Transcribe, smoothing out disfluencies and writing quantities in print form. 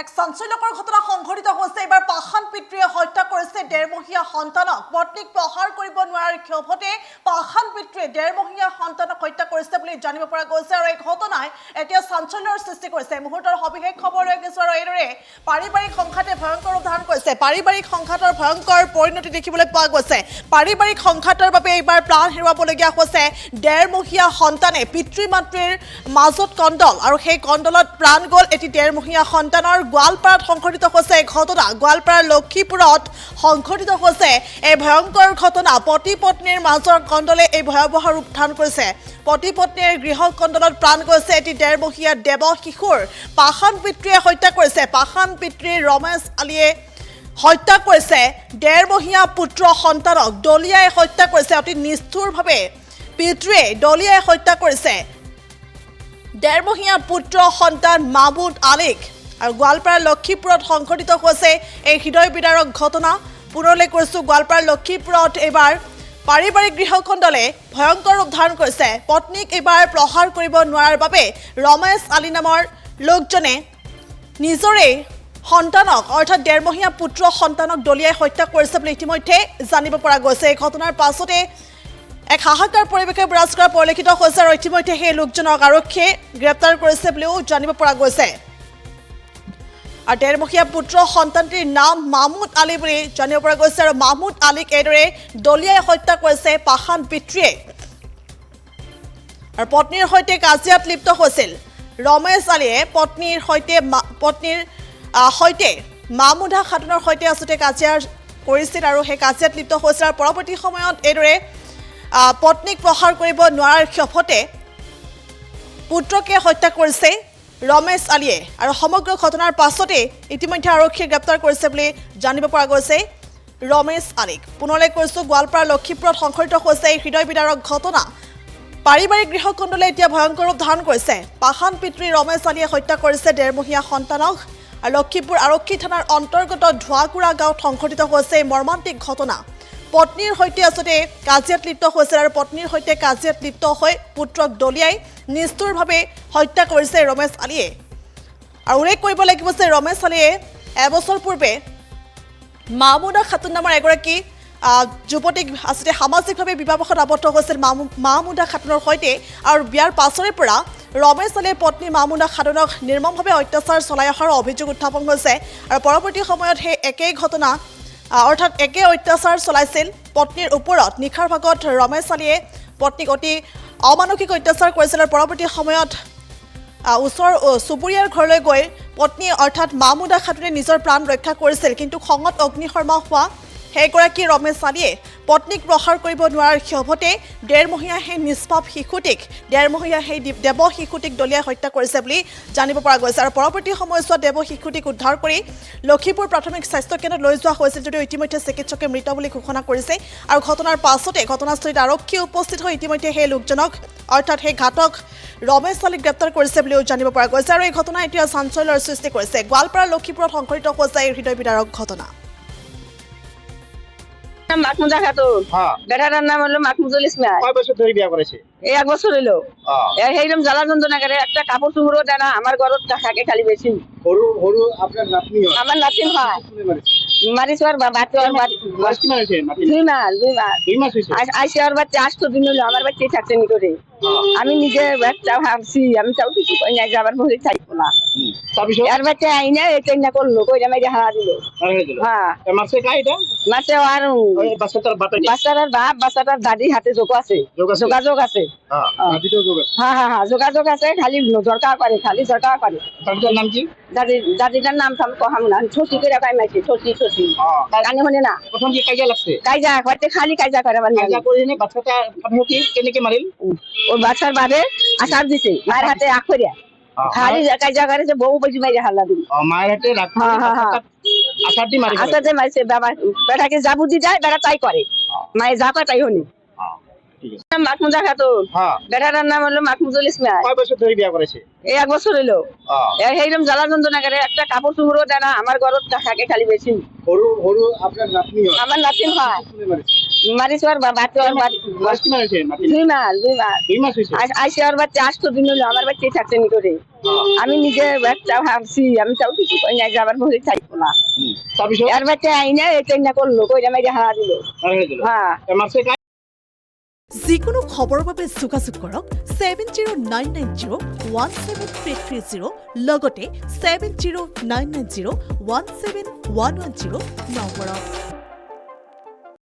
এক চাঞ্চল্যকৰ ঘটনা সংঘটিত হৈছে। এবাৰ পাষাণ পিতৃয়ে হত্যা কৰিছে ডেৰমহীয়া সন্তানক। পত্নীক প্ৰহাৰ কৰিব নোৱাৰাৰ ক্ষোভতে পাষাণ পিতৃয়ে ডেৰমহীয়া সন্তানক হত্যা কৰিছে বুলি জানিব পৰা গৈছে। আৰু এই ঘটনাই এতিয়া চাঞ্চল্যৰ সৃষ্টি কৰিছে। মুহূৰ্তৰ সবিশেষ খবৰ লৈ গৈছো আৰু এইদৰে পাৰিবাৰিক সংঘাতে ভয়ংকৰ ৰূপ ধাৰণ কৰিছে। পাৰিবাৰিক সংঘাতৰ ভয়ংকৰ পৰিণতি দেখিবলৈ পোৱা গৈছে। পাৰিবাৰিক সংঘাতৰ বাবে এইবাৰ প্ৰাণ হেৰুৱাবলগীয়া হৈছে ডেৰমহীয়া সন্তানে। পিতৃ মাতৃৰ মাজত কণ্ডল আৰু সেই কণ্ডলত প্ৰাণ গ'ল এটি ডেৰমহীয়া সন্তানৰ। গোৱালপাৰাত সংঘটিত হৈছে এই ঘটনা। গোৱালপাৰাৰ লক্ষীপুৰত সংঘটিত হৈছে এই ভয়ংকৰ ঘটনা। পতি পত্নীৰ মাজৰ কণ্ডলে এই ভয়াৱহ ৰূপ ধাৰণ কৰিছে। পতি পত্নীৰ গৃহ কণ্ডলত প্ৰাণ গৈছে এটি ডেৰমহীয়া দেৱ শিশুৰ। পাষাণ পিতৃয়ে হত্যা কৰিছে। পাষাণ পিতৃ ৰমেশ আলীয়ে হত্যা কৰিছে ডেৰমহীয়া পুত্ৰ সন্তানক। দলিয়াই হত্যা কৰিছে অতি নিষ্ঠুৰভাৱে। পিতৃয়ে দলিয়াই হত্যা কৰিছে ডেৰমহীয়া পুত্ৰ সন্তান মাহমুদ আলীক। আৰু গোৱালপাৰাৰ লক্ষীপুৰত সংঘটিত হৈছে এই হৃদয় বিদাৰক ঘটনা। পুনৰলৈ কৈছোঁ, গোৱালপাৰাৰ লক্ষীপুৰত এইবাৰ পাৰিবাৰিক গৃহকণ্ডলে ভয়ংকৰ ৰূপ ধাৰণ কৰিছে। পত্নীক এইবাৰ প্ৰহাৰ কৰিব নোৱাৰাৰ বাবে ৰমেশ আলী নামৰ লোকজনে নিজৰে সন্তানক অৰ্থাৎ ডেৰমহীয়া পুত্ৰ সন্তানক দলিয়াই হত্যা কৰিছে বুলি ইতিমধ্যে জানিব পৰা গৈছে। এই ঘটনাৰ পাছতে এক হাহাকাৰ পৰিৱেশে বিৰাজ কৰা পৰিলক্ষিত হৈছে আৰু ইতিমধ্যে সেই লোকজনক আৰক্ষীয়ে গ্ৰেপ্তাৰ কৰিছে বুলিও জানিব পৰা গৈছে। আৰু ডেৰমহীয়া পুত্ৰ সন্তানটিৰ নাম মাহমুদ আলী বুলি জানিব পৰা গৈছে। আৰু মাহমুদ আলীক এইদৰে দলিয়াই হত্যা কৰিছে পাষাণ পিতৃয়ে। আৰু পত্নীৰ সৈতে কাজিয়াত লিপ্ত হৈছিল ৰমেশ আলীয়ে। পত্নীৰ সৈতে মাহমুদা খাতুনৰ সৈতে আচলতে কাজিয়া কৰিছিল আৰু সেই কাজিয়াত লিপ্ত হৈছিল। আৰু পৰৱৰ্তী সময়ত এইদৰে পত্নীক প্ৰহাৰ কৰিব নোৱাৰাৰ ক্ষোভতে পুত্ৰকে হত্যা কৰিছে ৰমেশ আলীয়ে। আৰু সমগ্ৰ ঘটনাৰ পাছতে ইতিমধ্যে আৰক্ষীয়ে গ্ৰেপ্তাৰ কৰিছে বুলি জানিব পৰা গৈছে ৰমেশ আলীক। পুনৰলৈ কৈছোঁ, গোৱালপাৰা লক্ষীপুৰত সংঘটিত হৈছে এই হৃদয় বিদাৰক ঘটনা। পাৰিবাৰিক গৃহকণ্ডলে এতিয়া ভয়ংকৰ ৰূপ ধাৰণ কৰিছে। পাষাণ পিতৃ ৰমেশ আলীয়ে হত্যা কৰিছে ডেৰমহীয়া সন্তানক। আৰু লক্ষীপুৰ আৰক্ষী থানাৰ অন্তৰ্গত ধোৱাকুৰা গাঁৱত সংঘটিত হৈছে এই মৰ্মান্তিক ঘটনা। পত্নীৰ সৈতে আচলতে কাজিয়াত লিপ্ত হৈছিল আৰু পত্নীৰ সৈতে কাজিয়াত লিপ্ত হৈ পুত্ৰক দলিয়াই নিষ্ঠুৰভাৱে হত্যা কৰিছে ৰমেশ আলীয়ে। আৰু উল্লেখ কৰিব লাগিব যে ৰমেশ আলীয়ে এবছৰ পূৰ্বে মাহমুদা খাতুন নামৰ এগৰাকী যুৱতীক আচলতে সামাজিকভাৱে বিবাহত আবদ্ধ হৈছিল মাহমুদা খাতুনৰ সৈতে। আৰু বিয়াৰ পাছৰে পৰা ৰমেশ আলীয়ে পত্নী মাহমুদা খাতুনক নিৰ্মমভাৱে অত্যাচাৰ চলাই অহাৰ অভিযোগ উত্থাপন হৈছে। আৰু পৰৱৰ্তী সময়ত সেই একেই ঘটনা অৰ্থাৎ একে অত্যাচাৰ চলাইছিল পত্নীৰ ওপৰত। নিশাৰ ভাগত ৰমেশ আলীয়ে পত্নীক অতি অমানসিক অত্যাচাৰ কৰিছিল। আৰু পৰৱৰ্তী সময়ত ওচৰৰ চুবুৰীয়াৰ ঘৰলৈ গৈ পত্নী অৰ্থাৎ মাহমুদা খাতুনে নিজৰ প্ৰাণ ৰক্ষা কৰিছিল। কিন্তু খঙত অগ্নিশৰ্মা হোৱা সেইগৰাকী ৰমেশ আলীয়ে পত্নীক প্ৰহাৰ কৰিব নোৱাৰাৰ ক্ষোভতে ডেৰমহীয়া সেই নিষ্পাপ শিশুটিক ডেৰমহীয়া সেই দেৱ শিশুটিক দলিয়াই হত্যা কৰিছে বুলি জানিব পৰা গৈছে। আৰু পৰৱৰ্তী সময়ছোৱাত দেৱ শিশুটিক উদ্ধাৰ কৰি লক্ষীপুৰ প্ৰাথমিক স্বাস্থ্যকেন্দ্ৰত লৈ যোৱা হৈছিল যদিও ইতিমধ্যে চিকিৎসকে মৃত বুলি ঘোষণা কৰিছে। আৰু ঘটনাৰ পাছতে ঘটনাস্থলীত আৰক্ষী উপস্থিত হৈ ইতিমধ্যে সেই লোকজনক অৰ্থাৎ সেই ঘাতক ৰমেশ আলীক গ্ৰেপ্তাৰ কৰিছে বুলিও জানিব পৰা গৈছে। আৰু এই ঘটনা এতিয়া চাঞ্চল্যৰ সৃষ্টি কৰিছে। গোৱালপাৰা লক্ষীপুৰত সংঘটিত হৈছে এই হৃদয় বিদাৰক ঘটনা। মাহমুদা খাতুন বেটাটার নাম হলো মাহমুদুল ইসলাম। কয় বছর ধরে বিয়া করেছে? এই 1 বছর হইলো। সেইরকম জ্বালা যন্ত্রণা করে একটা কাপড় চুপড়ও দেয় না। আমার ঘরত থাকে খালি বেশি। হরু হরু আপনার নাতনি হয়? আমার নাতিন হয় মারিছে। আর বাচ্চা মাস কি মারিছে নাতনি? 2 মাস 2 মাস হইছে। আইসে আর বাচ্চা 8 দিন হলো। আমার বাচ্চাই থাকছে নি করে। আমি নিজে বাচ্চা ভাবছি আমি তাও কিছু কই না যে আমার বলে থাকবো না। তারপর আর বাচ্চা আইনা এটা না করলো কইরা মাইরা হারা দিল। হ্যাঁ মাসে কাই এটা? মাসে আর ওই বাচ্চাটার বাতাই বাচ্চাটার বাপ বাচ্চাটার দাদি হাতে যোগাযোগ আছে। যোগাযোগ আছে। হ্যাঁ দাদিটাও যোগাযোগ। হ্যাঁ যোগাযোগ আছে। খালি দরকার করে খালি দরকার করে। দাদিটার নাম কি? দাদিটার নাম আমি কহাম না। ছসি করে কাইমাইছি ছসি কানে হনে না। প্রথম কি কাইজা লাগছে? কাইজা করতে খালি কাইজা করে মানে কাইজা করে নে বাচ্চাটা আপনার কি কেনেকে মারিল? ওর বাচ্চার বাপে আসার দিছে মায়ের হাতে আখ করিয়া খালি কাইজা করে যে বউ বেশি মাইরে হাল্লা দিল। মায়ের হাতে রাখতে আসার দি মারি আসার দিয়ে মারছে। বাবা বেটাকে যা বুদ্ধি যায় বেটা তাই করে। মায়ের যা কয় তাই হনি। ঠিক আছে মাকমুজা খাতুন হ্যাঁ বেটাটার নাম হলো মাকমুজুল ইসলাম কয় বছর ধরে বিয়া করেছে এই 1 বছর হইলো সেইরকম জ্বালা যন্ত্রণা করে একটা কাপড় চুপড়ও দেয় না আমার ঘরত থাকে খালি বেশি হরু হরু আপনার নাতনি হয় আমার নাতিন হয় শুনে মারিছে মারিছো আর বাচ্চা আর মাস কি মারিছে নাতনি 2 মাস 2 মাস হয়েছে আইসে আর বাচ্চা 8 দিন হলো আমার বাচ্চাই থাকছে নি করে আমি নিজে বাচ্চা ভাবছি আমি তাও কিছু কই না যে আমার বলে থাকবো না তারপর আর বাচ্চা আইনা এটা না করলো কইরা মাইরা হারা দিল মারা দিল হ্যাঁ মাসে যিকোনো খবৰৰ বাবে যোগাযোগ কৰক 7099017330 লগতে 7099017110 নম্বৰত।